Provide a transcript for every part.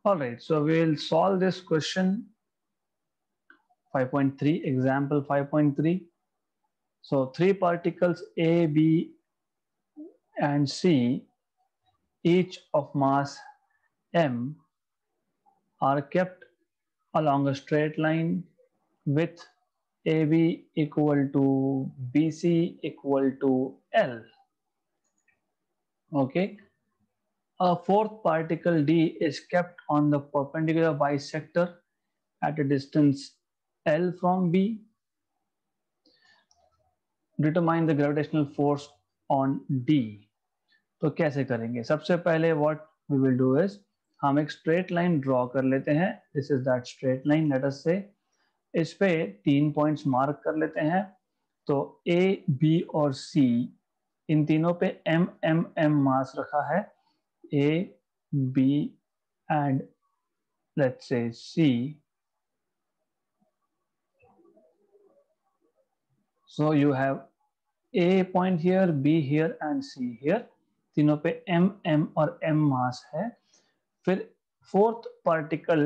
All right, so we'll solve this question 5.3, example 5.3. So three particles A, B, and C, each of mass m, are kept along a straight line with AB equal to BC equal to L. Okay. A fourth particle D is kept on the perpendicular bisector at a distance L from B. Determine the gravitational force on D. तो कैसे करेंगे? सबसे पहले what we will do is हम एक straight line draw कर लेते हैं. This is that straight line. Let us say इस पे 3 पॉइंट्स मार्क कर लेते हैं. तो A, B और C इन तीनों पे M M M मास रखा है. A, B and let's say C. So you have A point here, B here and C here. तीनों पे M M और M मास है. फिर fourth particle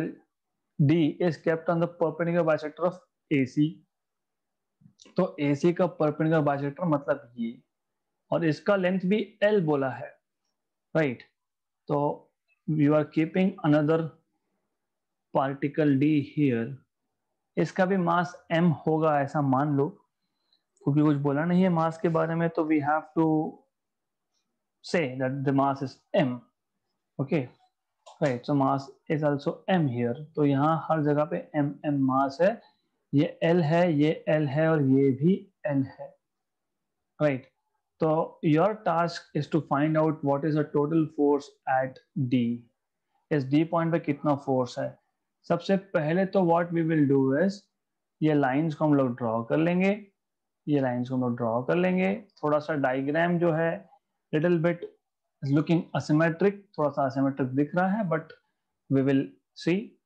D is kept on the perpendicular bisector of AC. तो AC का perpendicular bisector मतलब ये, और इसका लेंथ भी L बोला है, राइट? तो you are keeping another particle D here. इसका भी मास M होगा ऐसा मान लो, क्योंकि कुछ बोला नहीं है मास के बारे में, तो we have to say that the mass is M. Okay, right, so mass is also M here. तो यहाँ हर जगह पे M M मास है. ये L है, ये L है और ये भी L है, right? तो your task is to find out what is the total force at D. इस D पॉइंट पे कितना फोर्स है. सबसे पहले तो what we will do is ये लाइंस को हम लोग ड्रॉ कर लेंगे. ये लाइंस को हम लोग ड्रॉ कर लेंगे. थोड़ा सा डायग्राम जो है लिटिल बिट लुकिंग असिमेट्रिक, थोड़ा सा असिमेट्रिक दिख रहा है, बट वी विल सी.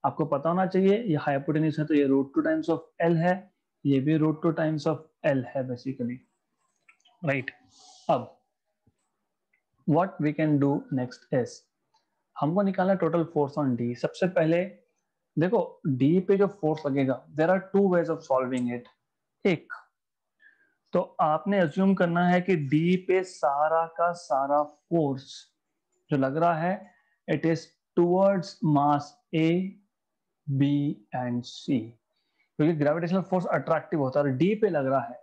आपको पता होना चाहिए ये हाइपोटेन्यूज है तो ये √2 टाइम्स ऑफ एल है, ये भी √2 टाइम्स ऑफ एल है बेसिकली, राइट? अब what we can do next is हमको निकालना टोटल फोर्स ऑन डी. सबसे पहले देखो डी पे जो फोर्स लगेगा, there are two ways of solving it. एक तो आपने अज्यूम करना है कि डी पे सारा का सारा फोर्स जो लग रहा है it is towards mass A, B and C. क्योंकि ग्रेविटेशनल फोर्स अट्रैक्टिव होता है, डी पे लग रहा है.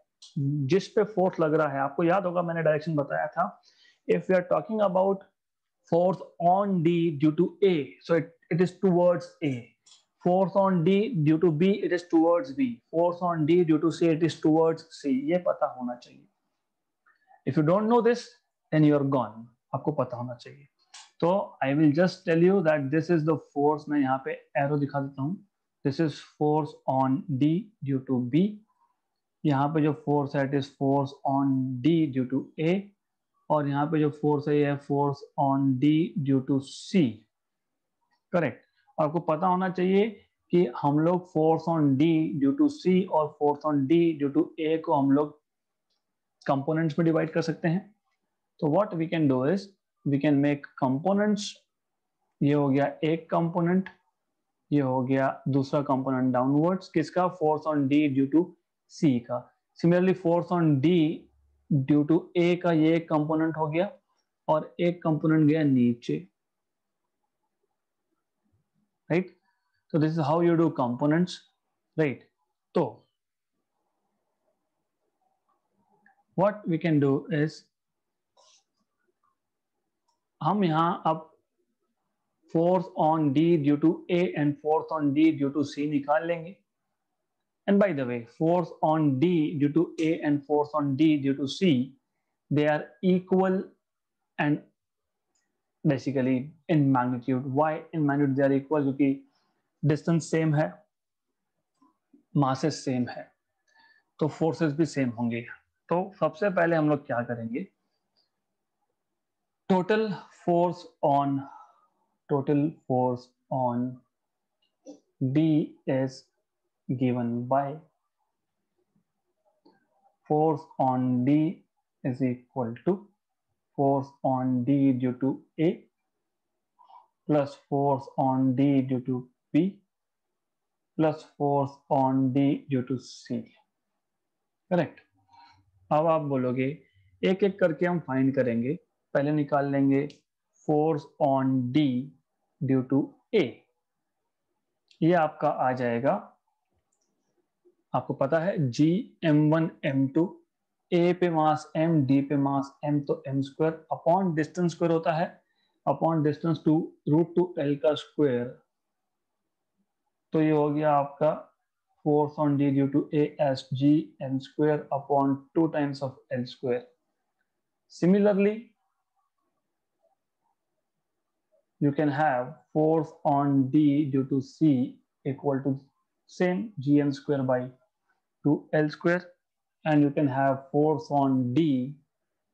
जिस पे फोर्स लग रहा है, आपको याद होगा मैंने डायरेक्शन बताया था. If we are talking about force on D due to A, so it is towards A. Force on D due to B, it is towards B. Force on D due to C, it is towards C. ये पता होना चाहिए. If you don't know this, then you are gone. आपको पता होना चाहिए. तो I will just tell you that this is the force. मैं यहाँ पे arrow दिखा देता हूँ. This is force on D due to B. यहाँ पे जो force है, it is force on D due to A. और यहाँ पे जो फोर्स है ये है force on D due to C, correct? आपको पता होना चाहिए कि हम लोग force on D due to C और force on D due to A को हम लोग कंपोनेंट्स में डिवाइड कर सकते हैं. तो what we can do is we can make components. ये हो गया एक कंपोनेंट, ये हो गया दूसरा कंपोनेंट डाउनवर्ड्स किसका, force on D due to C का. Similarly force on D due to A का ये एक कंपोनेंट हो गया और एक कंपोनेंट गया नीचे, right? so this is how you do components, right? तो what we can do is हम यहां अब force on D due to A and force on D due to C निकाल लेंगे. And by the way, force on D due to A and force on D due to C, they are equal and basically in magnitude. Why in magnitude they are equal? क्योंकि distance same है, masses same है, तो forces भी same होंगे. तो सबसे पहले हम लोग क्या करेंगे, total force on D is given by force on D is equal to force on D due to A plus force on D due to P plus force on D due to C. Correct. अब आप बोलोगे एक एक करके हम find करेंगे। पहले निकाल लेंगे force on D due to A. ये आपका आ जाएगा, आपको पता है जी m1 m2, ए पे मास m, डी पे मास m, तो m square upon distance square होता है, अपॉन डिस्टेंस टू √2l का स्क्वायर। तो ये हो गया आपका force on D due to A as G m square upon 2 times of L square. Similarly, you can have force on D due to C equal to same G m square by 2L square, and you can have force on D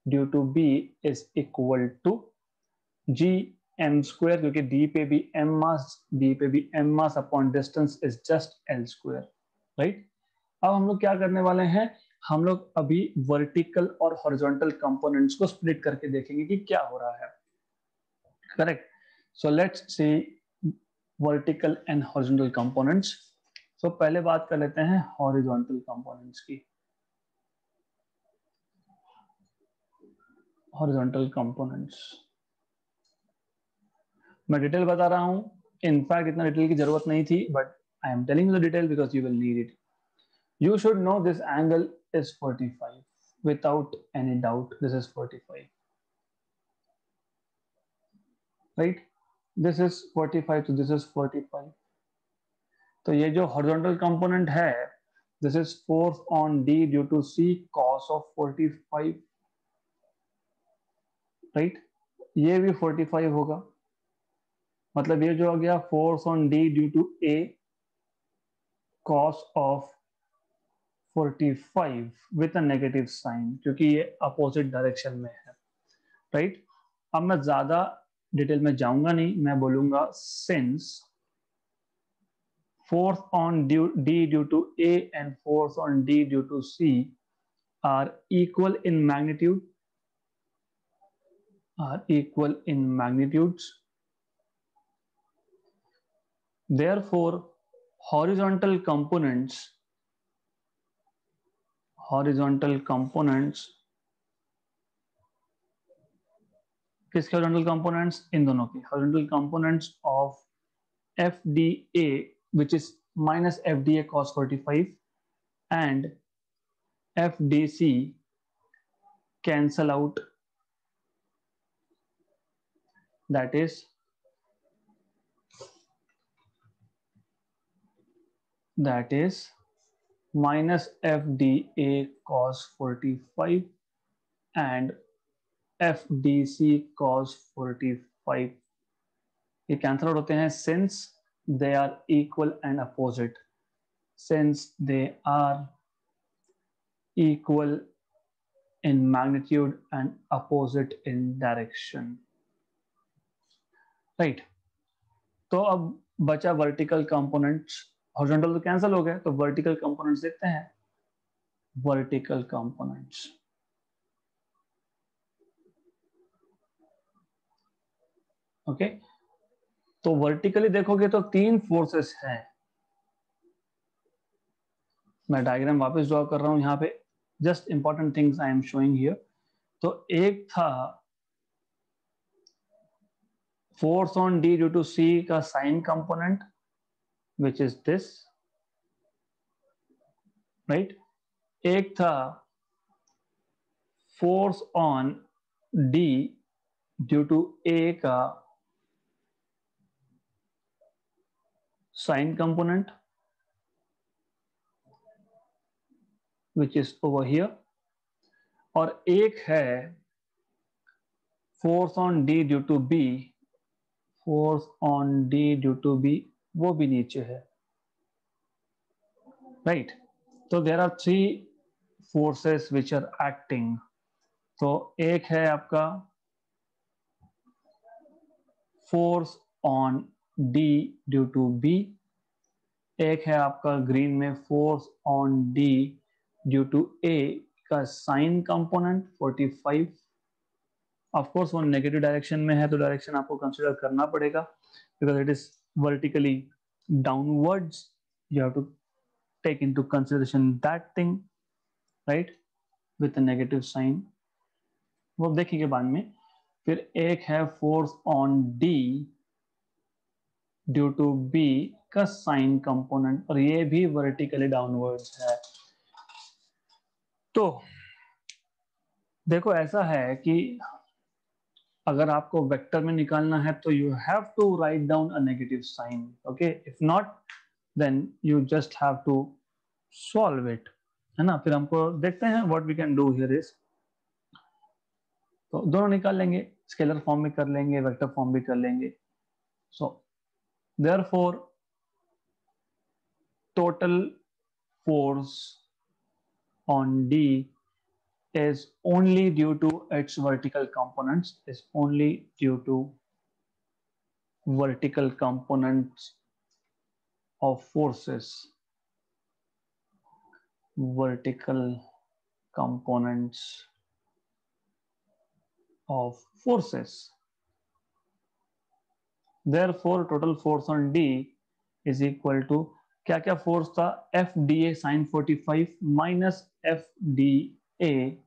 due to B is equal to G m square, क्योंकि D पे भी m mass upon distance is just L square, right? अब हम लोग क्या करने वाले हैं, हम लोग अभी वर्टिकल और हॉरिजॉन्टल कंपोनेंट्स को स्प्लिट करके देखेंगे कि क्या हो रहा है। Correct. So let's see vertical and horizontal components. So पहले बात कर लेते हैं हॉरिजॉन्टल कंपोनेंट्स की। हॉरिजॉन्टल कंपोनेंट्स मैं डिटेल बता रहा हूं, इनफैक्ट इतना डिटेल की जरूरत नहीं थी, but I am telling the detail because you will need it. You should know this angle is 45. Without any doubt, this is 45. Right? This is 45, so this is 45. तो ये जो horizontal component है, this is force on D due to C cos of 45. Right? ये भी 45 होगा। मतलब ये जो हो गया force on D due to A cos of 45 with a negative sign, क्योंकि ये opposite direction में है। राइट। अब मैं ज्यादा डिटेल में जाऊंगा नहीं, मैं बोलूंगा since force on D due to A and force on D due to C are equal in magnitudes, therefore horizontal components किसके हॉरिजॉन्टल कंपोनेंट्स, इन दोनों के horizontal components of FDA which is minus FDA cos 45 and FDC cancel out, that is minus FDA cos 45 and FDC cos 45 ये cancel out होते हैं since they are equal and opposite, since they are equal in magnitude and opposite in direction, right? तो अब बचा vertical components, horizontal तो cancel हो गए, तो वर्टिकल कंपोनेंट्स देखते हैं। वर्टिकल कंपोनेंट्स ओके, तो वर्टिकली देखोगे तो 3 फोर्सेस हैं। मैं डायग्राम वापस ड्रॉ कर रहा हूं यहाँ पे, just important things I am showing here. तो एक था force on D due to C का sine component which is this, right. एक था force on D due to A का sine component which is over here, और एक है force on D due to B, force on D due to B वो भी नीचे है, राइट। तो there are 3 forces which are acting. तो एक है आपका force on D due to B, एक है आपका ग्रीन में force on D due to A का साइन कंपोनेंट 45। ऑफ कोर्स वो नेगेटिव डायरेक्शन में है, तो डायरेक्शन आपको कंसीडर करना पड़ेगा। because it is vertically downwards. You have to take into consideration that thing, right, with a negative sign. वो देखेंगे बाद में. फिर एक है force on D due to B का साइन कंपोनेंट, और ये भी वर्टिकली डाउनवर्ड्स है. तो देखो ऐसा है कि अगर आपको वेक्टर में निकालना है तो you have to write down a negative sign. Okay, if not then you just have to solve it, है ना. फिर हमको देखते हैं what we can do here is. तो दोनों निकाल लेंगे, स्केलर फॉर्म में कर लेंगे, वेक्टर फॉर्म भी कर लेंगे. So therefore total force on D is only due to its vertical components, is only due to vertical components of forces, vertical components of forces. Therefore total force on D is equal to, क्या क्या force था, F D A sine 45 minus F D A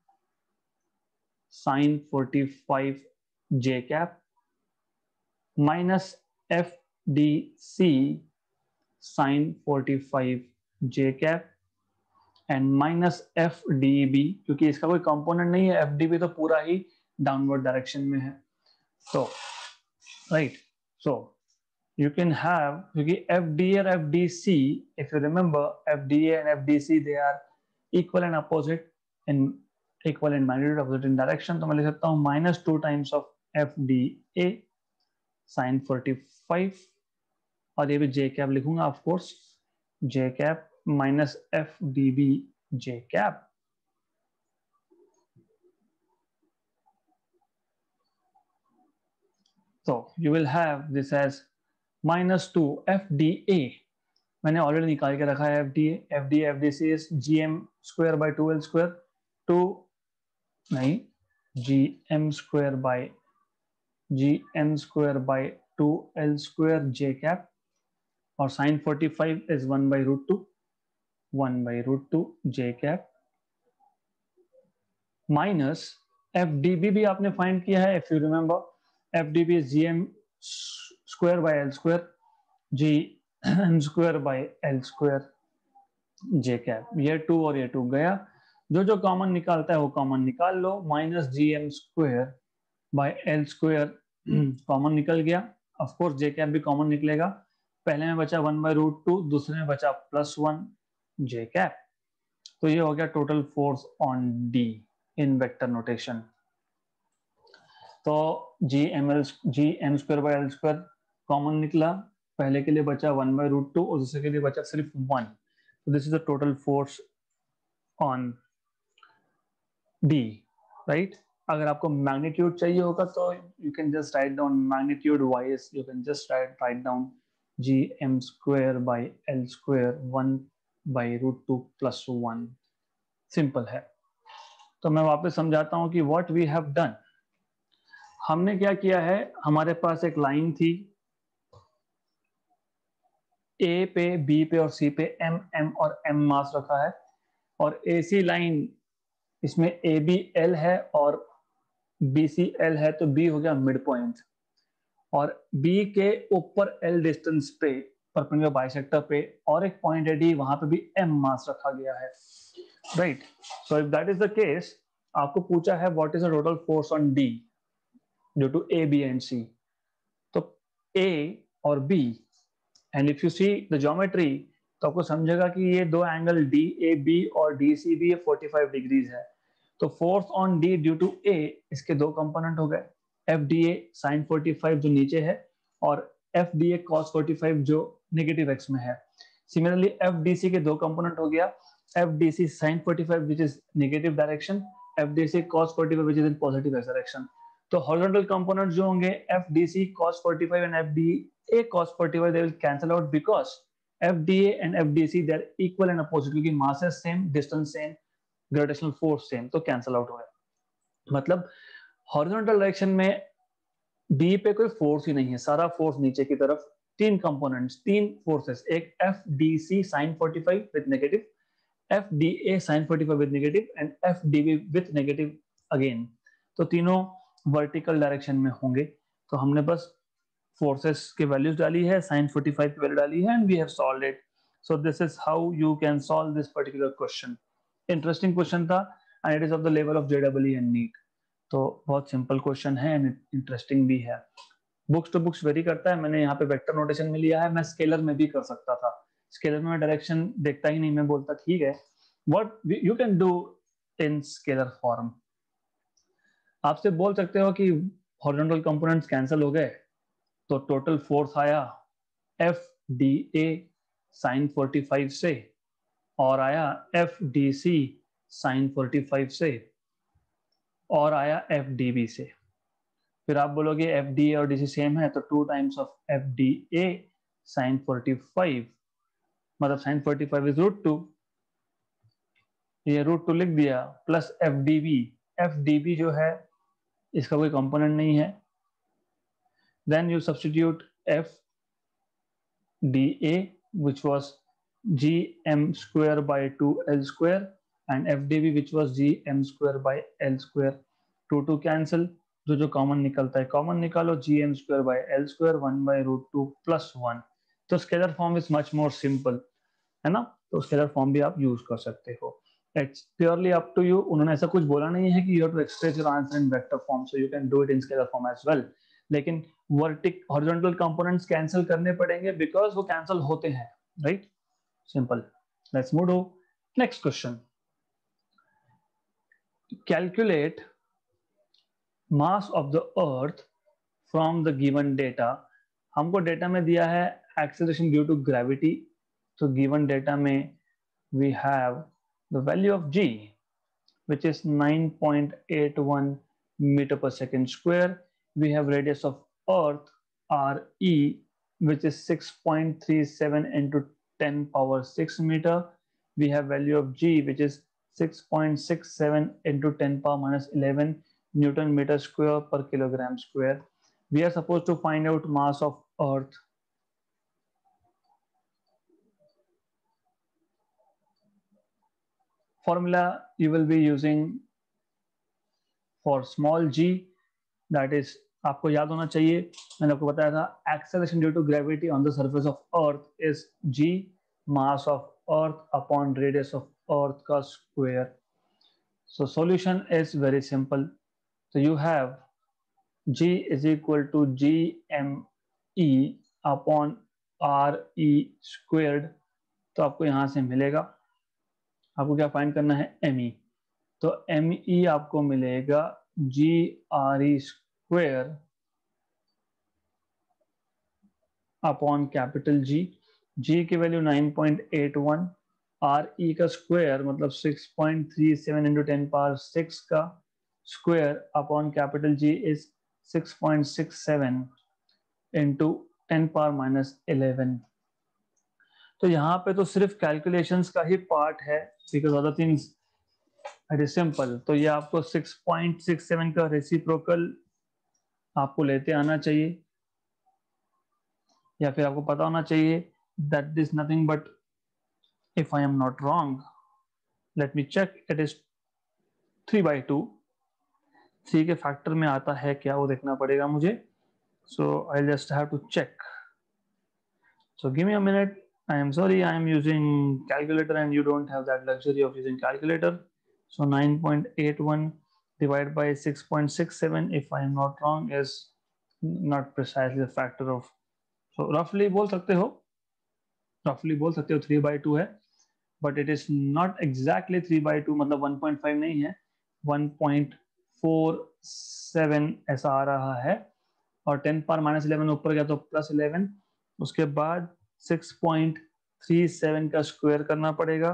sine 45 J cap minus F D C sine 45 J cap and minus F D B, क्योंकि इसका कोई component नहीं है, F D B तो पूरा ही डाउनवर्ड डायरेक्शन में है. तो right, so you can have, क्योंकि FDA और FDC, if you remember, FDA and FDC they are equal and opposite in equal in magnitude, opposite in direction. तो मैं लिख सकता हूँ minus 2 times of FDA sin 45, और ये भी J cap लिखूंगा of course, J cap minus FDB J cap. So you will have this as minus 2 FDA, मैंने ऑलरेडी निकाल के रखा है. FDA FDC is GM square by 2L square, 2 नहीं, GM square by 2L square J cap, और sin 45 is 1 by root 2 J cap minus FDB भी आपने find किया है. if you remember, FDB is GM square by L square, GM square by L square J cap. ये 2 और ये 2 गया, जो जो कॉमन निकालता है वो कॉमन निकाल लो. Minus GM square by L square common निकल गया. ऑफ कोर्स J cap भी कॉमन निकलेगा. पहले में बचा 1 by root 2, दूसरे में बचा +1 J cap. तो ये हो गया total force on D in vector notation. तो GM square by L square common निकला, पहले के लिए बचा 1 by root 2 और दूसरे के लिए बचा सिर्फ 1. तो this is the total force on D, right. अगर आपको मैग्नीट्यूड चाहिए होगा तो you can just write down magnitude wise, you can just write down GM square by L square 1 by root 2 plus 1. Simple है. तो मैं वापस समझाता हूं कि व्हाट वी हैव डन. हमने क्या किया है, हमारे पास एक लाइन थी, ए पे, बी पे और सी पे M और M मास रखा है, और AC लाइन इसमें AB L है और BC L है, तो B हो गया मिड पॉइंट, और B के ऊपर L डिस्टेंस पे परपेंडिकुलर बाइसेक्टर पे और एक पॉइंट है D, वहां पे भी M मास रखा गया है, right. So if that is the case, आपको पूछा है what is the total force on D due to A, B and C. तो A और B, and if you see the geometry, तो आपको समझेगा कि ये दो एंगल DAB और DCB 45 डिग्रीज है. तो force on D due to A, इसके दो कंपोनेंट हो गए, FDA sin 45 जो नीचे है और FDA cos 45 जो नेगेटिव एक्स में है. सिमिलरली FDC के दो कंपोनेंट हो गया, FDC sin 45 which is negative direction, FDC cos 45 which is in positive x direction. तो horizontal components जो होंगे FDC cos 45 and FDA cos 45 they will cancel out because FDA and FDC they are equal and opposite, क्योंकि masses same, distance same, gravitational force same, तो cancel out हो गया. मतलब horizontal direction में D पे कोई फोर्स ही नहीं है, सारा फोर्स नीचे की तरफ, तीन कंपोनेंट्स, तीन फोर्सेस, एक F D C sine 45 with negative, F D A sine 45 with negative and F D B with negative again. तो तीनों वर्टिकल डायरेक्शन में होंगे। तो हमने बस फोर्सेस की वैल्यूज डाली है, साइन 45 की वैल्यू डाली है and we have solved it. So this is how you can solve this particular question. Interesting question था and it is of the level of JW and NEET. तो बहुत simple question है and interesting भी है। Books to books very करता है, मैंने यहाँ पे वेक्टर नोटेशन में लिया है, मैं स्केलर में भी कर सकता था, स्केलर में मैं डायरेक्शन देखता ही नहीं, मैं बोलता ठीक है what you can do in scalar form. आपसे बोल सकते हो कि हॉरिजॉन्टल कंपोनेंट्स कैंसिल हो गए तो टोटल फोर्स आया एफ डी ए साइन 45 से और आया एफ डी सी साइन 45 से और आया एफ डी बी से। फिर आप बोलोगे एफ डी ए और डी सी सेम है तो 2 times of F D A sine 45, मतलब साइन 45 इज √2, ये √2 लिख दिया, plus F D B. F D B जो है इसका कोई कंपोनेंट नहीं है, then you substitute F D A which was G M square by 2l² and FDB which was gm square by l square, 2 cancel, जो common निकलता है common निकालो, gm square by l square 1 by √2 plus 1। तो scalar form is much more simple, है ना। तो scalar form भी आप यूज कर सकते हो, it's purely up to you. उन्होंने ऐसा कुछ बोला नहीं है कि you have to express your answer in vector form, so you can do it in scalar form as well. लेकिन वर्टिक हॉरिजॉन्टल कंपोनेंट्स कैंसिल करने पड़ेंगे बिकॉज वो कैंसिल होते हैं, right, simple. Let's move to next question. Calculate mass of the earth from the given data। हमको data में दिया है acceleration due to gravity, तो given data में we have the value of g which is 9.81 meter per second square, we have radius of earth re which is 6.37 into 10 power 6 meter, we have value of g which is 6.67 into 10 power minus 11 Newton meter square per kilogram square। We are supposed to find out mass of earth। Formula you will be using for small g, that is आपको याद होना चाहिए, मैंने आपको बताया था acceleration due to gravity on the surface of earth is g mass of earth upon radius of earth का square. So solution is very simple, so you have g is equal to gme upon re squared। तो आपको यहां से मिलेगा, आपको क्या find करना है me, तो me आपको मिलेगा G R E square upon capital G की वैल्यू 9.81, आर ई का स्क्वायर मतलब 6.37 इंटू 10 पावर 6 का square upon capital ji is 6.67 into 10 power minus 11। तो यहाँ पे तो सिर्फ कैलकुलेशंस का ही पार्ट है because other things it is simple. तो ये आपको 6.67 का रेसिप्रोकल आपको लेते आना चाहिए, या फिर आपको पता होना चाहिए that is nothing but, if I am not wrong let me check, it is 3/2। 3 के फैक्टर में आता है क्या वो देखना पड़ेगा मुझे, so I just have to check, so give me a minute. I am sorry, I am using calculator and you don't have that luxury of using calculator. So 9.81 divided by 6.67, if I am not wrong, is not precisely a factor of, so roughly बोल सकते हो, roughly बोल सकते हो 3/2 है, but it is not exactly 3/2, मतलब 1.5 नहीं है, 1.47 ऐसा आ रहा है, और 10 पावर माइनस 11 ऊपर गया तो प्लस 11, उसके बाद 6.37 का स्क्वायर करना पड़ेगा,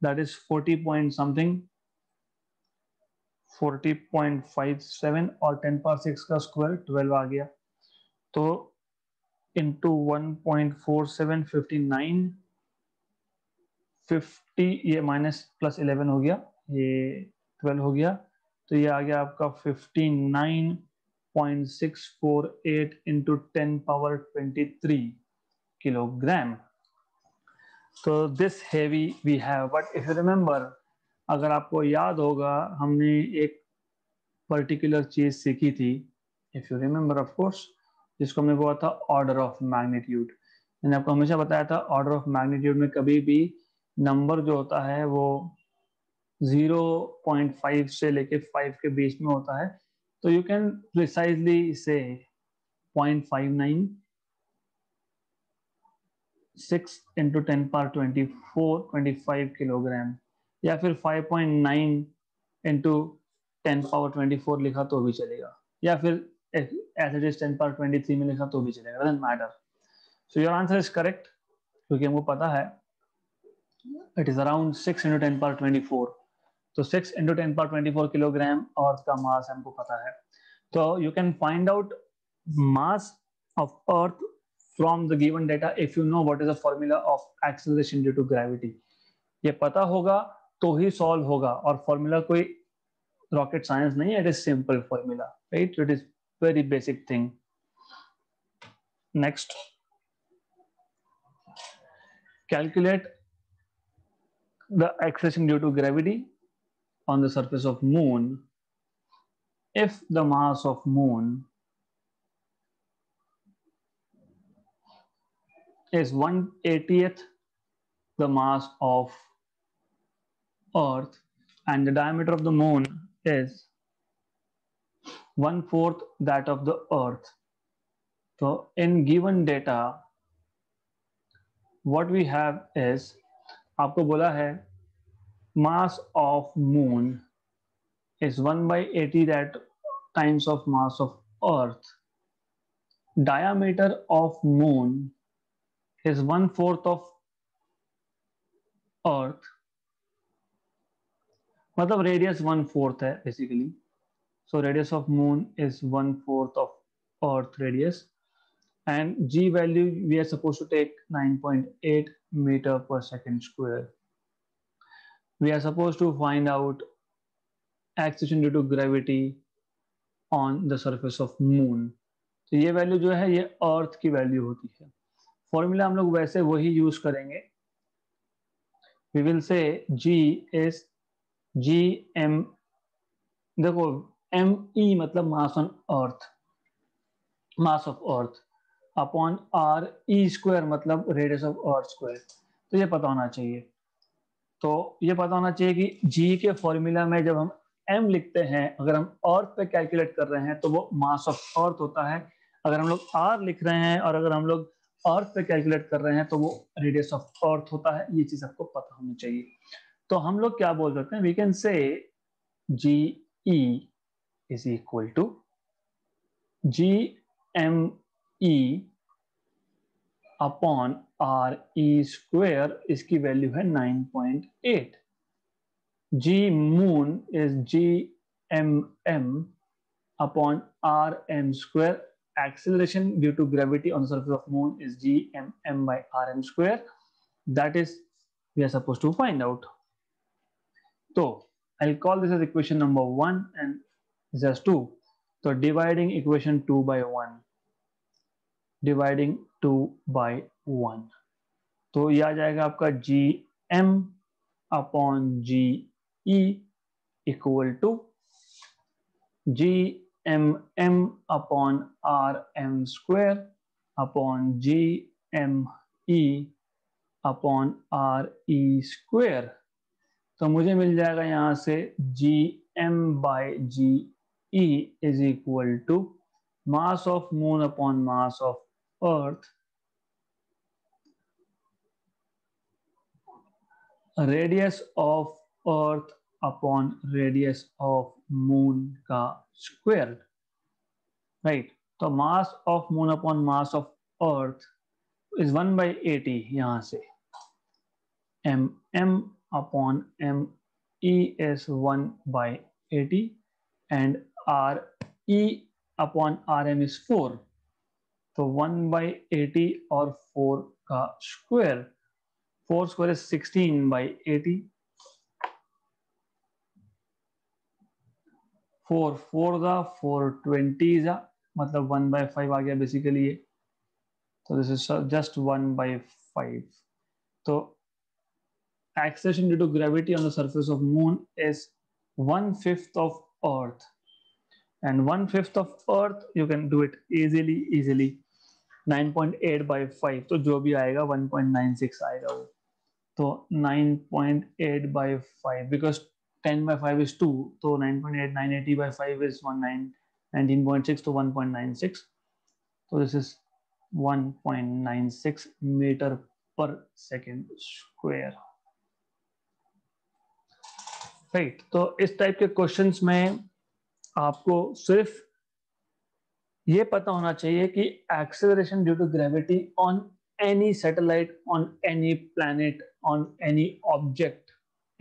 दैट इज 40 पॉइंट समथिंग, 40.57, और 10 पावर 6 का स्क्वायर 12 आ गया, तो इंटू 1.47 59 50, ये माइनस प्लस 11 हो गया, ये 12 हो गया, तो ये आ गया आपका 59 0.648 into 10 power 23 kilogram. So this heavy we have, but if you remember, अगर आपको याद होगा हमने एक पर्टिकुलर चीज सीखी थी, if you remember of course, जिसको हमने बोला था ऑर्डर ऑफ मैग्नीट्यूड। मैंने आपको हमेशा बताया था ऑर्डर ऑफ मैग्नीट्यूड में कभी भी नंबर जो होता है वो 0.5 से लेके 5 के बीच में होता है। तो यू कैन प्रिसाइजली से 0.59 6 into 10 power 24 25 किलोग्राम, या फिर 5.9 into 10 power 24 लिखा तो भी चलेगा, या फिर as it is 10 power 23 में लिखा तो भी चलेगा, doesn't matter. So your answer is correct, क्योंकि हमको पता है it is around 6 into 10 power 24. तो 6 into 10 power 24 किलोग्राम अर्थ का मास हमको पता है। तो you can find out mass of earth from the given data if you know what is the formula of acceleration due to gravity. ये पता होगा तो ही सॉल्व होगा, और फॉर्मूला कोई रॉकेट साइंस नहीं है, it is simple formula, right? It is very basic thing. Next, calculate the acceleration due to gravity on the surface of moon if the mass of moon is 1/80th the mass of earth and the diameter of the moon is 1/4 that of the earth. So in given data what we have is, आपको बोला है mass of moon is 1/80 that times of mass of earth. Diameter of moon is 1/4 of earth, मतलब radius 1/4 है basically. So radius of moon is 1/4 of earth radius, and g value we are supposed to take 9.8 meter per second square. We are supposed to find out acceleration due to gravity on the surface of moon. तो ये value जो है ये अर्थ की value होती है। Formula हम लोग वैसे वही यूज करेंगे। We will say g is g m, देखो me मतलब mass on earth, mass of earth, upon r e square मतलब रेडियस ऑफ अर्थ स्क्वायर। तो ये पता होना चाहिए। तो ये पता होना चाहिए कि g के फॉर्मूला में जब हम m लिखते हैं, अगर हम अर्थ पे कैलकुलेट कर रहे हैं तो वो मास ऑफ अर्थ होता है। अगर हम लोग r लिख रहे हैं और अगर हम लोग अर्थ पे कैलकुलेट कर रहे हैं तो वो रेडियस ऑफ अर्थ होता है। ये चीज आपको पता होनी चाहिए। तो हम लोग क्या बोल सकते हैं, we can say G E is equal to G M E upon R E square, इसकी वैल्यू है 9.8। G moon is G M M upon are M square. Acceleration due to gravity on the surface of moon is gmm by rm square. That is we are supposed to find out. So I'll call this as equation number 1 and this as 2. So dividing equation 2 by 1, dividing 2 by 1, तो ये आ जाएगा आपका G M upon G E equal to G M M upon are M square upon G M E upon R E square. तो मुझे मिल जाएगा यहां से G M by G E is equal to mass of moon upon mass of earth, radius of earth upon radius of moon का square, right. तो mass of moon upon mass of earth is 1/80, यहां से M M upon m e is 1/80 and r e upon are m is 4। तो 1/80 और 4 का square, 4 square is 16/80, 4 ज़ा 4 20 ज़ा मतलब 1/5 आ गया बेसिकली ये, तो दिस इज जस्ट 1/5. तो acceleration due to gravity on the surface of moon is 1/5 of earth, and 1/5 of earth you can do it easily 9.8/5, तो जो भी आएगा 1.96 आएगा वो, तो 9.8/5 because 10/5 is 2, तो 9.8 980/5 is 19.6 to 1.96, so this is 1.96 meter per second square. Right, तो इस टाइप के क्वेश्चंस में आपको सिर्फ ये पता होना चाहिए कि acceleration due to gravity on any satellite, on any planet, on any object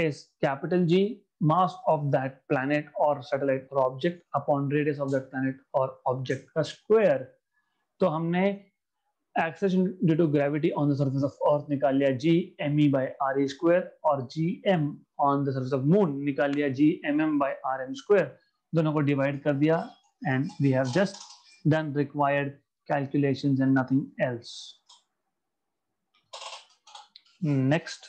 is capital G, mass of that planet or satellite or object upon radius of that planet or object का square. तो हमने acceleration due to gravity on the surface of earth निकाल लिया G me by re square, और gm on the surface of moon निकाल लिया G mm by rm square. दोनों को डिवाइड कर दिया and we have just done required calculations and nothing else. Next.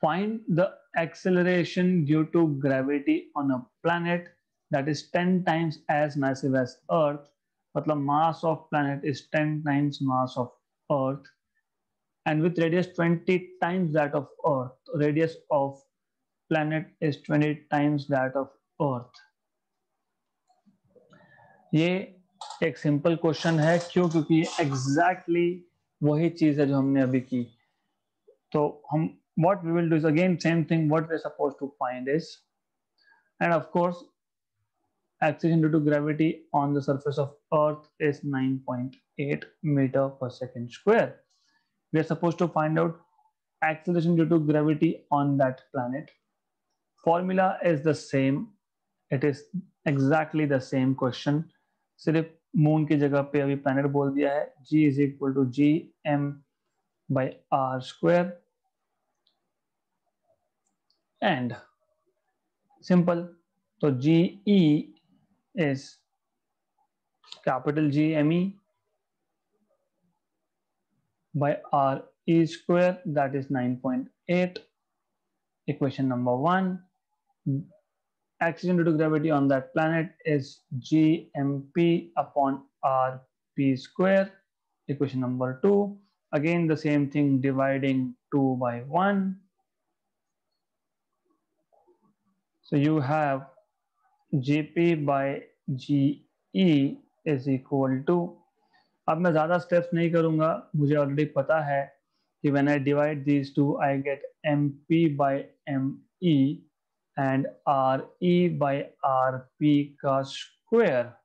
Find the acceleration due to gravity on a planet that is 10 times as massive as Earth. मतलब mass of planet is 10 times mass of Earth, and with radius 20 times that of Earth. Radius of planet is 20 times that of Earth. ये एक simple question है, क्यों? क्योंकि exactly वही चीज है जो हमने अभी की. तो हम what we will do is again same thing. What we're supposed to find is, and of course acceleration due to gravity on the surface of Earth is 9.8 meter per second square. We are supposed to find out acceleration due to gravity on that planet. Formula is the same. It is exactly the same question. सिर्फ moon की जगह पे अभी planet बोल दिया है. G is equal to gm by r square, and simple. So GE is capital GME by RE square, that is 9.8. Equation number 1. Acceleration due to gravity on that planet is GMP upon RP square. Equation number 2. Again the same thing, dividing 2 by 1. So you have GP by GE is equal to, अब मैं ज्यादा steps नहीं करूंगा, मुझे already पता है कि when I divide these two I get MP by ME and RE by RP का square.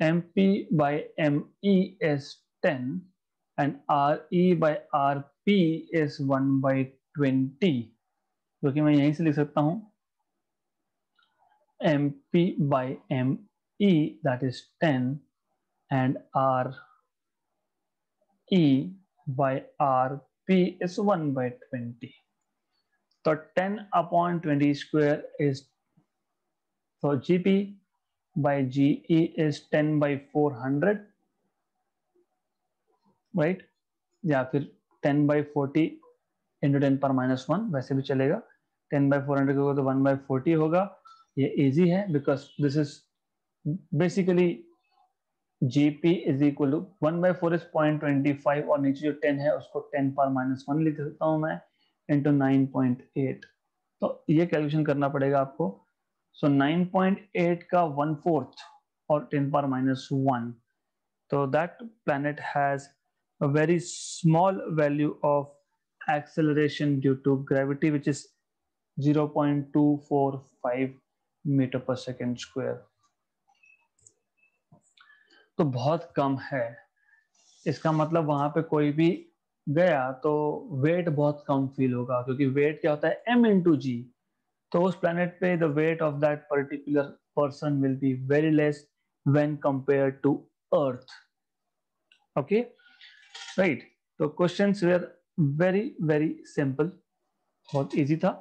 MP by ME is 10 and RE by RP is 1/20, जो कि मैं यहीं से लिख सकता हूं MP by ME, that is 10, and RE by RP is 1/20. So 10 upon 20 square is, so GP by GE is 10/400, right? या फिर 10/40 into 10 power minus 1, वैसे भी चलेगा. 10/400 होगा तो 1/40 होगा. ये इजी है because this is basically GP is equal to 1/4 is 0.25, और नीचे जो 10 है उसको 10 power minus 1 लिख सकता हूँ मैं, into 9.8. तो ये कैलकुलेशन करना पड़ेगा आपको. So 9.8 का 1/4 और 10 power minus 1. So that planet has a very small value of acceleration due to gravity, which is 0.245 meter per second square. तो बहुत कम है. इसका मतलब वहां पे कोई भी गया तो वेट बहुत कम फील होगा, क्योंकि वेट क्या होता है m into g. तो उस planet पे the weight of that particular person will be very less when compared to Earth. Okay, right? तो questions were very simple, बहुत easy था.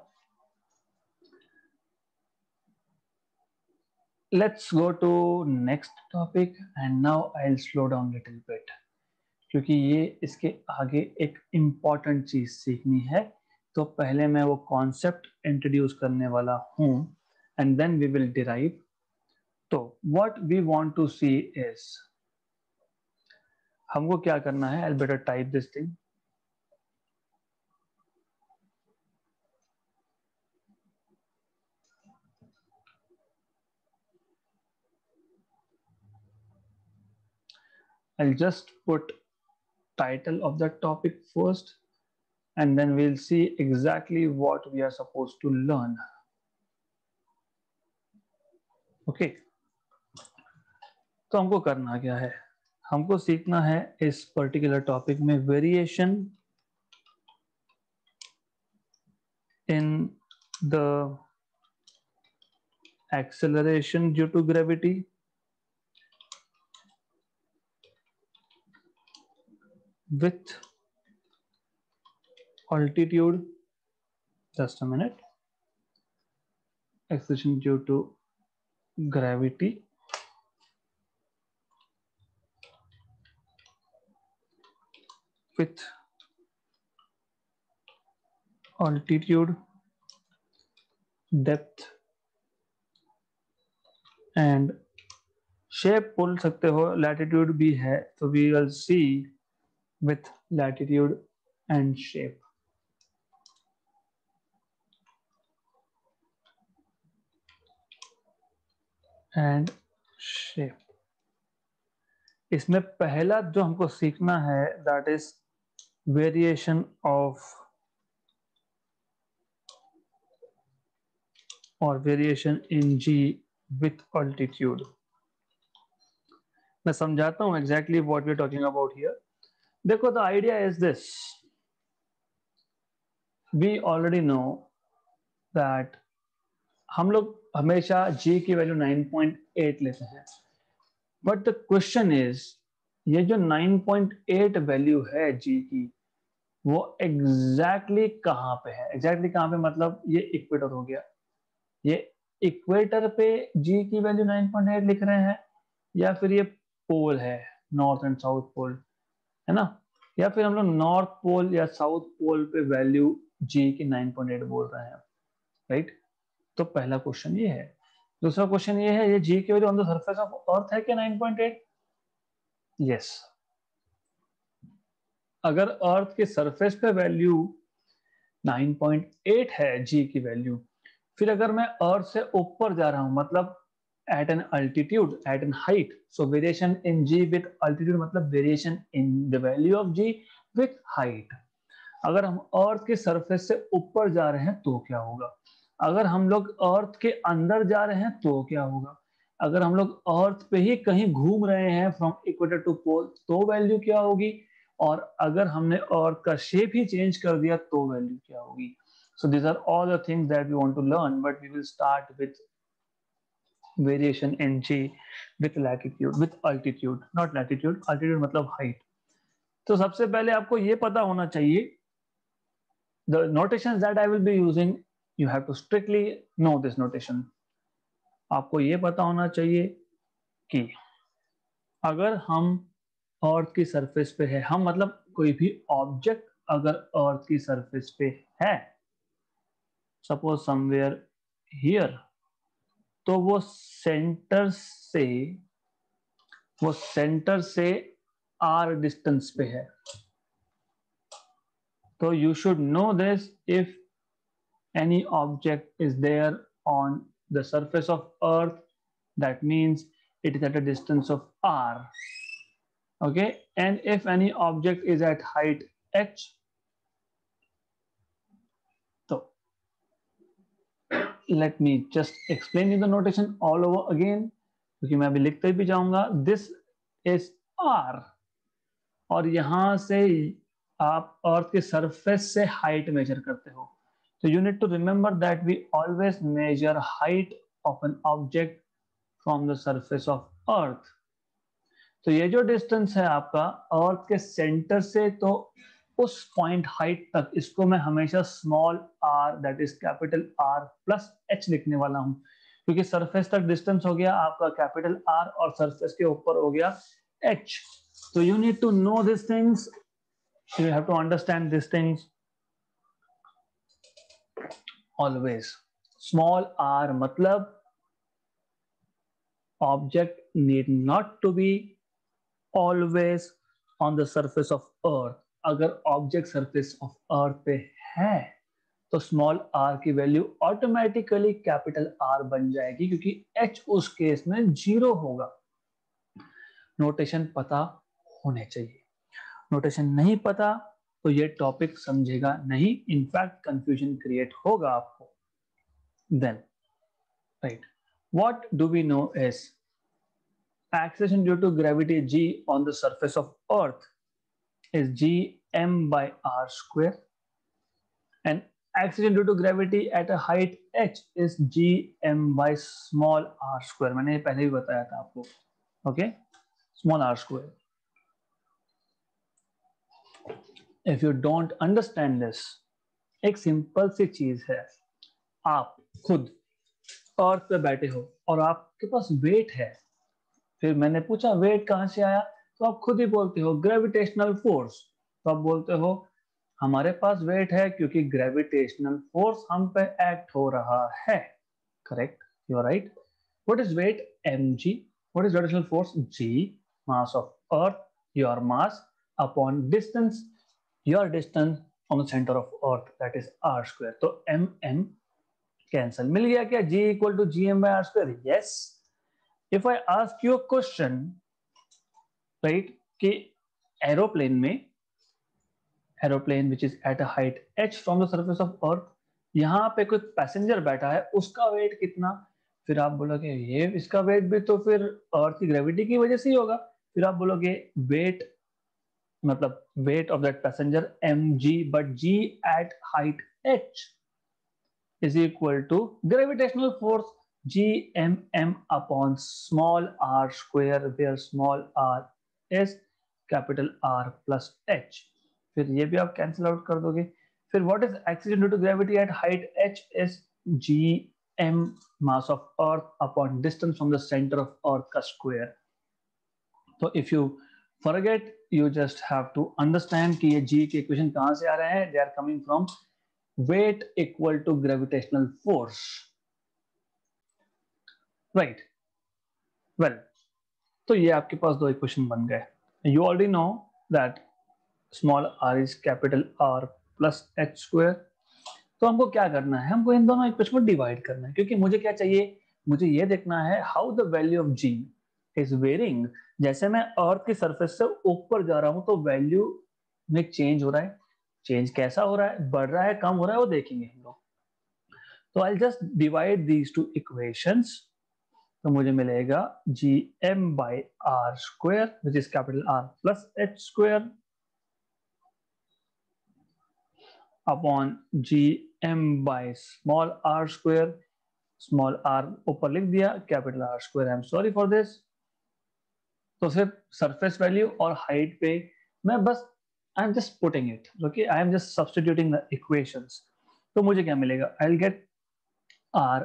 Let's go to next topic and now I'll slow down little bit, क्योंकि ये इसके आगे एक important चीज सीखनी है. तो पहले मैं वो concept introduce करने वाला हूँ and then we will derive. तो what we want to see is, हमको क्या करना है? I'll better type this thing. I'll just put title of the topic first and then we'll see exactly what we are supposed to learn. Okay. तो हमको करना क्या है? हमको सीखना है इस पर्टिकुलर टॉपिक में variation in the acceleration due to gravity with altitude, just a minute, acceleration due to gravity with altitude, depth and shape बोल सकते हो, latitude भी है तो we will see with latitude and shape. And shape. इसमें पहला जो हमको सीखना है that is variation of or variation in G with altitude. मैं समझाता हूँ exactly what we are talking about here. देखो, the idea is this. We already know that हम लोग हमेशा G की वैल्यू 9.8 लेते हैं. But the question is, ये जो 9.8 वैल्यू है G की, वो exactly कहाँ पे है? Exactly कहाँ पे मतलब ये इक्वेटर हो गया. ये इक्वेटर पे G की वैल्यू 9.8 लिख रहे हैं या फिर ये पोल है, नॉर्थ एंड साउथ पोल, है ना? या फिर हम लोग नॉर्थ पोल या साउथ पोल पे वैल्यू G की 9.8 बोल रहे हैं, राइट? तो पहला क्वेश्चन ये है. दूसरा क्वेश्चन ये है, ये G की value on the surface of अर्थ है क्या 9.8? यस. अगर अर्थ के सरफेस पे वैल्यू 9.8 है G की वैल्यू, फिर अगर मैं अर्थ से ऊपर जा रहा हूं, मतलब at an altitude, at an height, so variation in G with altitude मतलब variation in the value of G with height. अगर हम अर्थ के सरफेस से ऊपर जा रहे हैं तो क्या होगा? अगर हम लोग अर्थ के अंदर जा रहे हैं तो क्या होगा? अगर हम लोग अर्थ पे ही कहीं घूम रहे हैं फ्रॉम इक्वेटर टू पोल तो वैल्यू क्या होगी? और अगर हमने अर्थ का शेप ही चेंज कर दिया तो वैल्यू क्या होगी? So these are all the things that we want to learn, but we will start with variation in G with latitude, with altitude, not latitude. Altitude मतलब height. तो सबसे पहले आपको ये पता होना चाहिए, the notations that I will be using, you have to strictly know this notation. आपको ये पता होना चाहिए कि अगर हम अर्थ की सरफेस पे है, हम मतलब कोई भी ऑब्जेक्ट अगर अर्थ की सरफेस पे है, सपोज समवेयर हियर, तो वो सेंटर से आर डिस्टेंस पे है. तो you should know this. If any object is there on the surface of earth, that means it is at a distance of r. Okay, and if any object is at height h, so let me just explain you the notation all over again, क्योंकि मैं अभी लिखते भी जाऊंगा. This is r और यहां से आप अर्थ के सरफेस से हाइट मेजर करते हो. So you need to remember that we always measure height of an object from the surface of earth. तो ये जो डिस्टेंस है आपका अर्थ के सेंटर से तो उस पॉइंट हाइट तक, इसको मैं हमेशा small r that is capital R plus h लिखने वाला हूं, क्योंकि सरफेस तक डिस्टेंस हो गया आपका कैपिटल R और सरफेस के ऊपर हो गया h. तो you need to know this things, you have to understand this things always. Small r मतलब object need not to be always on the surface of earth. अगर ऑब्जेक्ट सरफेस ऑफ अर्थ पे है तो small r की value automatically capital R बन जाएगी, क्योंकि h उस केस में 0 होगा. नोटेशन पता होने चाहिए. नोटेशन नहीं पता तो ये टॉपिक समझेगा नहीं, इनफैक्ट कंफ्यूजन क्रिएट होगा आपको. Then right, what do we know is acceleration due to gravity g on the surface of earth is gm by r square, and acceleration due to gravity at a height h is gm by small r square. मैंने ये पहले भी बताया था आपको. okay, small r square. if you don't understand this, एक simple सी चीज है, आप खुद अर्थ पे बैठे हो और आपके पास वेट है, फिर मैंने पूछा वेट कहां से आया, तो आप खुद ही बोलते हो ग्रेविटेशनल फोर्स. तो आप बोलते हो हमारे पास वेट है क्योंकि ग्रेविटेशनल फोर्स हम पे एक्ट हो रहा है. Correct, you are right. What is weight? mg. What is gravitational force? g, mass of earth, your mass upon distance, your distance on the centre of earth, that is r square. तो mm cancel, मिल गया क्या? g equal to gm by r square. Yes. If I ask you a question, right, कि aeroplane में, aeroplane which is at a height h from the surface of earth, यहाँ पे कोई passenger बैठा है, उसका वेट कितना? फिर आप बोलोगे ये इसका वेट भी तो फिर अर्थ की ग्रेविटी की वजह से ही होगा. फिर आप बोलोगे वेट मतलब weight of that passenger mg, but g at height h is equal to gravitational force gmm upon small r square, where small r is capital R plus h. फिर ये भी आप कैंसिल आउट कर दोगे. फिर what is acceleration due to gravity at height h is gm mass of earth upon distance from the center of earth का square. तो if you forget, you just have to understand कि ये g के equation कहां से आ रहे हैं. They are coming from weight equal to gravitational force. Right. Well, तो ये आपके पास दो इक्वेशन बन गए. You already know that small r is capital R plus h square. तो हमको क्या करना है? हमको इन दोनों इक्वेशन को डिवाइड करना है, क्योंकि मुझे क्या चाहिए? मुझे ये देखना है how the value of g is varying. जैसे मैं अर्थ की सरफेस से ऊपर जा रहा हूं तो वैल्यू में चेंज हो रहा है. चेंज कैसा हो रहा है? बढ़ रहा है, कम हो रहा है, वो देखेंगे हम लोग. तो I just divide these two equations. तो मुझे मिलेगा gm by r square which is capital R plus h square upon gm by small r square. Small r ऊपर लिख दिया, capital R square. I am sorry for this. तो सिर्फ surface value और height पे मैं बस I am just putting it. Okay, I am just substituting the equations. तो मुझे क्या मिलेगा? I will get r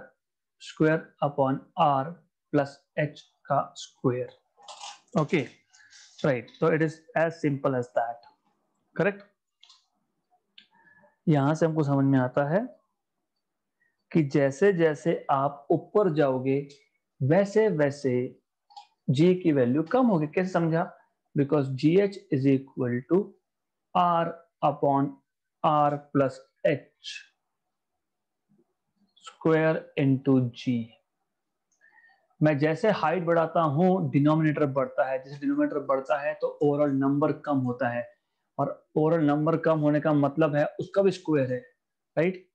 square upon r plus h का square. Okay, right. So it is as simple as that. Correct? यहां से हमको समझ में आता है कि जैसे जैसे आप ऊपर जाओगे वैसे वैसे g की वैल्यू कम होगी. कैसे समझा? Because gh is equal to r upon r plus h square into g. मैं जैसे हाइट बढ़ाता हूं डिनोमिनेटर बढ़ता है. जैसे डिनोमिनेटर बढ़ता है तो ओवरऑल नंबर कम होता है, और ओवरऑल नंबर कम होने का मतलब है उसका भी स्क्वायर है. राइट?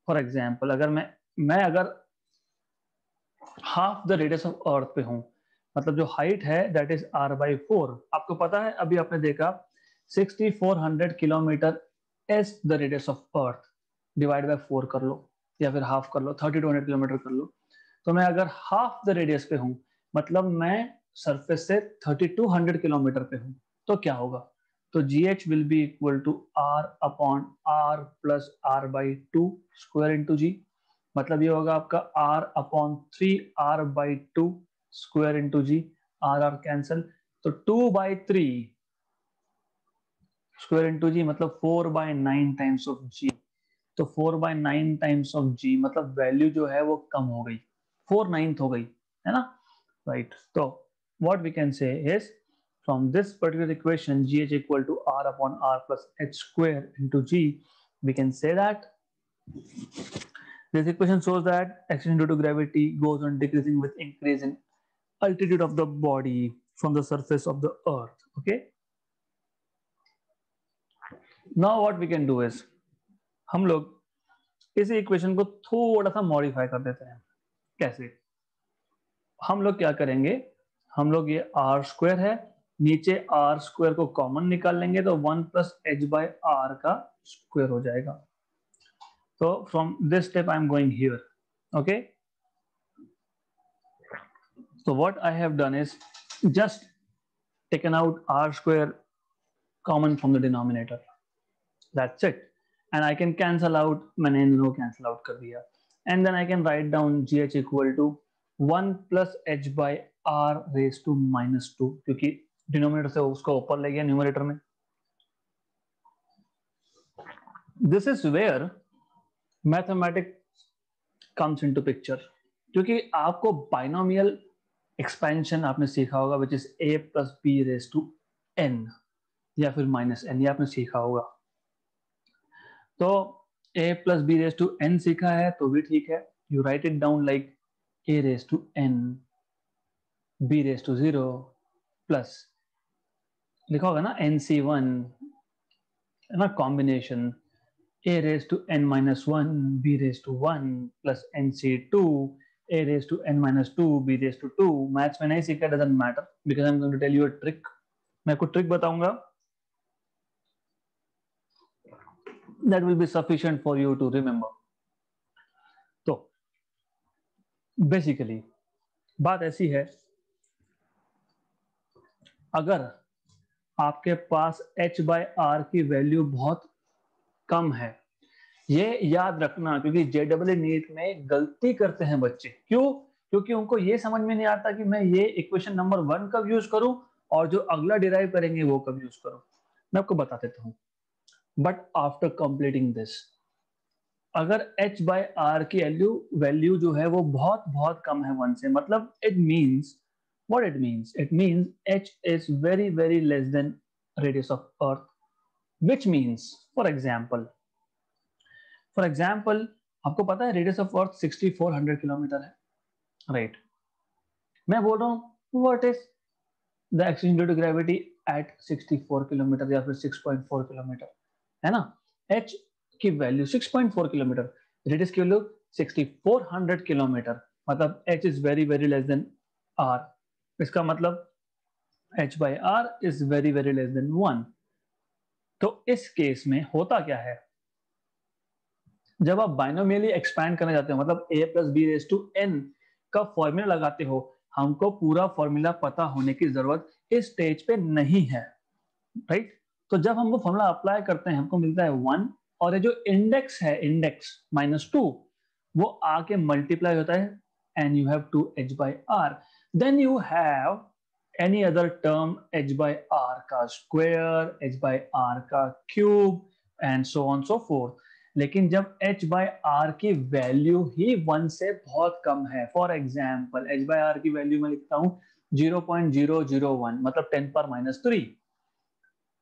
फॉर एग्जांपल अगर मैं अगर half the radius of earth पे हूं, मतलब जो हाइट है दैट इज r/4. आपको पता है, अभी आपने देखा 6400 kilometre is the radius of earth. Divide by 4 कर लो या फिर हाफ कर लो, 3200 किलोमीटर कर लो। तो मैं अगर हाफ द रेडियस पे हूँ, मतलब मैं सरफेस से 3200 किलोमीटर पे हूँ, तो क्या होगा? तो GH will be equal to R upon R plus R by 2 square into G. मतलब ये होगा आपका R upon 3R by 2 square into G. R cancel, तो 2/3 स्क्वायर इंटू जी मतलब 4/9 टाइम्स ऑफ जी। तो 4/9 टाइम्स ऑफ जी मतलब वैल्यू जो है वो कम हो गई, 4/9 हो गई, है ना? राइट। तो what we can say is from this particular equation GH equal to R upon R plus H square into G, we can say that this equation shows that acceleration due to gravity goes on decreasing with increase in altitude of the body from the surface of the earth. Okay, now what we can do is हम लोग इस equation को थोड़ा सा modify कर देते हैं। कैसे? हम लोग क्या करेंगे, हम लोग ये आर स्क्वायर है, नीचे आर स्क्वायर को कॉमन निकाल लेंगे तो 1 प्लस एच बाई आर का स्क्वायर हो जाएगा। तो from this step I am going here. Okay, so what I have done is just taken out r square common from the denominator, that's it, and I can cancel out, मैंने इन दोनों cancel out कर दिया, and then I can write down gh equal to 1 plus h by r raised to -2, क्योंकि denominator से उसको ऊपर ले गया न्यूमरेटर में। This is where mathematics comes into picture, क्योंकि आपको बाइनोमियल एक्सपेंशन आपने सीखा होगा, which is a plus b raise to n या फिर -n, ये आपने सीखा होगा। तो a plus b raise to n सीखा है तो भी ठीक है, you write it down like a raise to n b raise to 0 plus लिखा होगा ना nc1, है ना, combination a raised to n minus 1 b raised to 1 plus nc2 a raised to n minus 2 b raised to 2। Maths में नहीं सीखा, doesn't matter, because I am going to tell you a trick. मैं कुछ trick बताऊंगा that will be sufficient for you to remember. तो basically बात ऐसी है, अगर आपके पास h बाय आर की वैल्यू बहुत कम है, ये याद रखना, क्योंकि JEE नीट में गलती करते हैं बच्चे। क्यों? क्योंकि उनको ये समझ में नहीं आता कि मैं ये इक्वेशन नंबर 1 कब यूज करूं और जो अगला डिराइव करेंगे वो कब यूज करूं। मैं आपको बता देता हूं, बट आफ्टर कंप्लीटिंग दिस, अगर h बाय आर की वैल्यू जो है वो बहुत बहुत कम है 1 से, मतलब it means what it means, it means h is very very less than radius of earth, which means for example आपको पता है रेडियस ऑफ अर्थ 6400 किलोमीटर है, राइट? मैं बोल रहा हूँ what is the exchange due to gravity at 64 kilometre या फिर 6.4 किलोमीटर, है ना? h की वैल्यू 6.4 किलोमीटर, रेडियस की वैल्यू 6400 किलोमीटर, मतलब h is very very less then r। इसका मतलब h by r is very very less than 1। तो इस केस में होता क्या है, जब आप बाइनोमियली एक्सपैंड करने जाते हो, मतलब a plus b raise to n का फॉर्मूला लगाते हो, हमको पूरा फॉर्मूला पता होने की जरूरत इस स्टेज पे नहीं है, राइट? तो जब हम वो फॉर्मूला अप्लाई करते हैं हमको मिलता है 1, और ये जो इंडेक्स है, इंडेक्स -2, वो आके मल्टीप्लाई होता है and you have 2h by r, then you have any other term h by r का स्क्वायर, h बाई आर का cube and so on so forth. लेकिन जब h बाई आर की वैल्यू ही 1 से बहुत कम है, for example h by r की वैल्यू मैं लिखता हूं 0.001, मतलब 10 पर -3,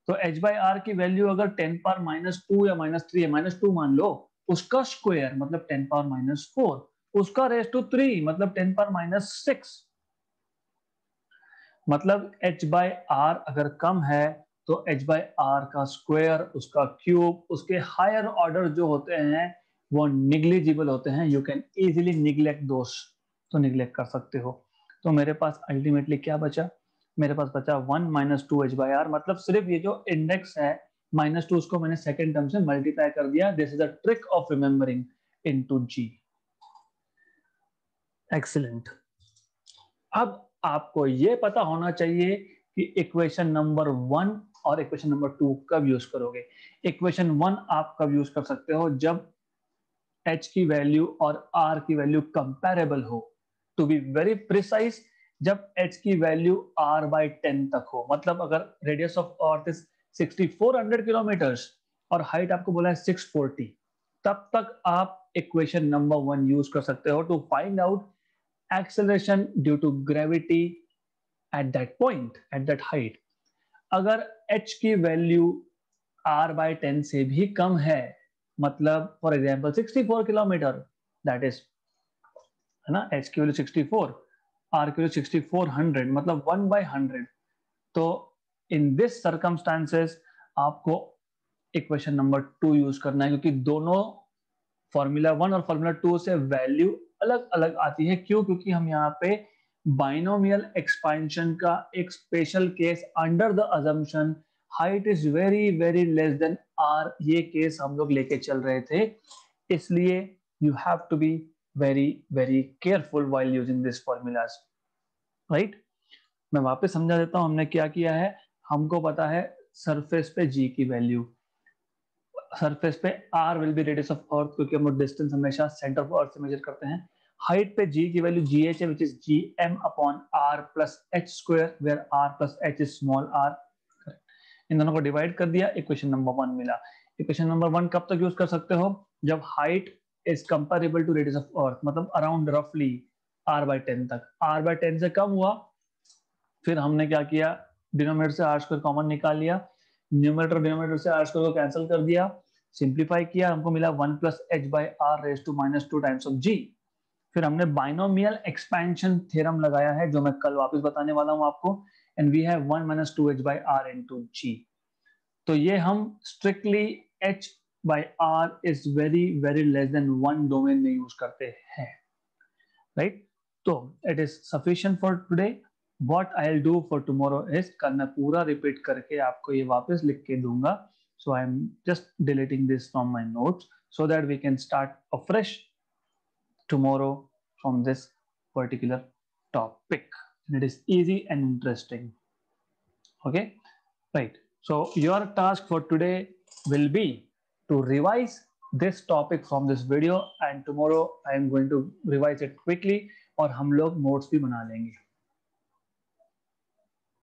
तो h बाई आर की वैल्यू अगर 10 पर -2 या -3 है, -2 मान लो, उसका स्क्वायर मतलब 10 पर -4, उसका रेज टू 3 मतलब 10 पर -6, मतलब h बाई आर अगर कम है तो h बाई आर का स्क्वायर, उसका क्यूब, उसके हायर ऑर्डर जो होते हैं वो निग्लिजिबल होते हैं, यू कैन इजीली निग्लेक्ट दोस, तो निग्लेक्ट कर सकते हो। तो मेरे पास अल्टीमेटली क्या बचा, मेरे पास बचा 1 - 2h बाई आर, मतलब सिर्फ ये जो इंडेक्स है -2 उसको मैंने सेकेंड टर्म से मल्टीप्लाई कर दिया. This is a trick of remembering into G. Excellent. अब आपको ये पता होना चाहिए कि इक्वेशन नंबर 1 और इक्वेशन नंबर 2 कब यूज करोगे. इक्वेशन 1 आप कब यूज कर सकते हो, जब h की वैल्यू और r की वैल्यू कंपैरेबल हो. टू बी वेरी प्रिसाइज, जब h की वैल्यू r/10 तक हो. मतलब अगर radius of earth is 6400 kilometres और हाइट आपको बोला है 640, तब तक आप इक्वेशन नंबर 1 यूज कर सकते हो to find out acceleration due to gravity at that point, at that height. अगर h की वैल्यू r/10 से भी कम है, मतलब for example 64 kilometre, that is, है ना, h की वैल्यू 64, r की वैल्यू 6400, मतलब 1/100. तो इन दिस सर्कमस्टांसेस आपको इक्वेशन नंबर 2 यूज करना है, क्योंकि दोनों फॉर्मूला 1 और फॉर्मूला 2 से वैल्यू अलग अलग आती है. क्यों? क्योंकि हम यहाँ पे बाइनोमियल एक्सपेंशन का एक special case under the assumption height is very very less than r, ये केस हम लोग लेके चल रहे थे. इसलिए you have to be very very careful while using this formulas, right. मैं वापस समझा देता हूं हमने क्या किया है. हमको पता है सरफेस पे जी की वैल्यू, सरफेस पे r will be radius of अर्थ, क्योंकि हम लोग डिस्टेंस हमेशा सेंटर ऑफ अर्थ से मेजर करते हैं. हाइट पे g की वैल्यू gh है, which is gm upon r plus h square, where r plus h is small r. इन दोनों को डिवाइड कर दिया, इक्वेशन नंबर 1 मिला. इक्वेशन नंबर 1 कब तक यूज कर सकते हो, जब height is comparable to radius of earth, मतलब अराउंड रफली r/10 तक. r/10 से कम हुआ, फिर हमने क्या किया, डिनोमिनेटर से r स्क्वायर कॉमन निकाल लिया, न्यूमरेटर डिनोमिनेटर से r स्क्वायर को कैंसिल कर दिया, सिंप्लीफाई किया, हमको मिला 1 plus H by R raise to -2 times of G. फिर हमने बाइनोमियल एक्सपेंशन थ्योरम लगाया है, जो मैं कल वापस बताने वाला हूं आपको, and we have 1 - 2h by R into G. तो ये हम strictly h by R is very very less than 1 domain में यूज करते हैं, राइट. तो it is sufficient for today. What I will do for tomorrow is, कल मैं पूरा रिपीट करके आपको ये वापस लिख के दूंगा. So I'm just deleting this from my notes so that we can start afresh tomorrow from this particular topic. And it is easy and interesting. Okay, right. So your task for today will be to revise this topic from this video, and tomorrow I am going to revise it quickly और हम लोग notes भी बना लेंगे.